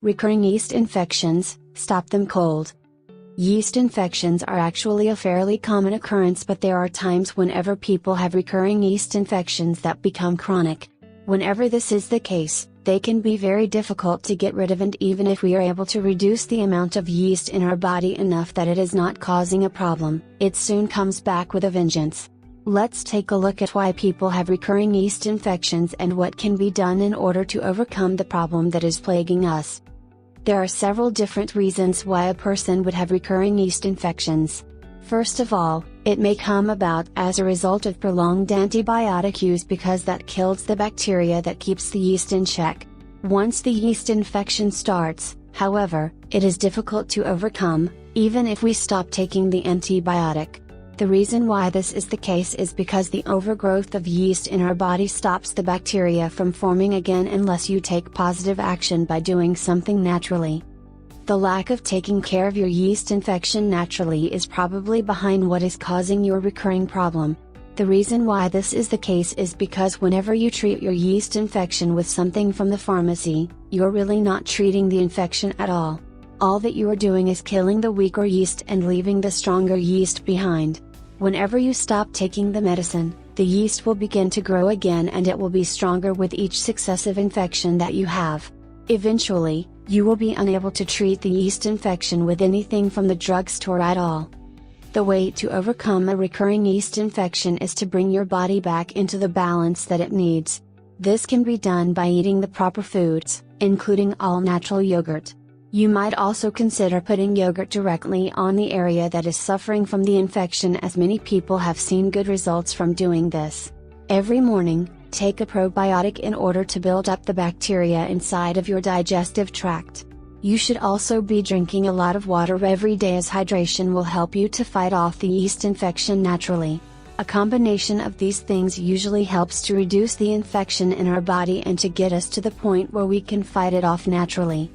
Recurring yeast infections, stop them cold. Yeast infections are actually a fairly common occurrence, but there are times whenever people have recurring yeast infections that become chronic. Whenever this is the case, they can be very difficult to get rid of, and even if we are able to reduce the amount of yeast in our body enough that it is not causing a problem, it soon comes back with a vengeance. Let's take a look at why people have recurring yeast infections and what can be done in order to overcome the problem that is plaguing us. There are several different reasons why a person would have recurring yeast infections. First of all, it may come about as a result of prolonged antibiotic use, because that kills the bacteria that keeps the yeast in check. Once the yeast infection starts, however, it is difficult to overcome, even if we stop taking the antibiotic. The reason why this is the case is because the overgrowth of yeast in our body stops the bacteria from forming again unless you take positive action by doing something naturally. The lack of taking care of your yeast infection naturally is probably behind what is causing your recurring problem. The reason why this is the case is because whenever you treat your yeast infection with something from the pharmacy, you're really not treating the infection at all. All that you are doing is killing the weaker yeast and leaving the stronger yeast behind. Whenever you stop taking the medicine, the yeast will begin to grow again, and it will be stronger with each successive infection that you have. Eventually, you will be unable to treat the yeast infection with anything from the drugstore at all. The way to overcome a recurring yeast infection is to bring your body back into the balance that it needs. This can be done by eating the proper foods, including all natural yogurt. You might also consider putting yogurt directly on the area that is suffering from the infection, as many people have seen good results from doing this. Every morning, take a probiotic in order to build up the bacteria inside of your digestive tract. You should also be drinking a lot of water every day, as hydration will help you to fight off the yeast infection naturally. A combination of these things usually helps to reduce the infection in our body and to get us to the point where we can fight it off naturally.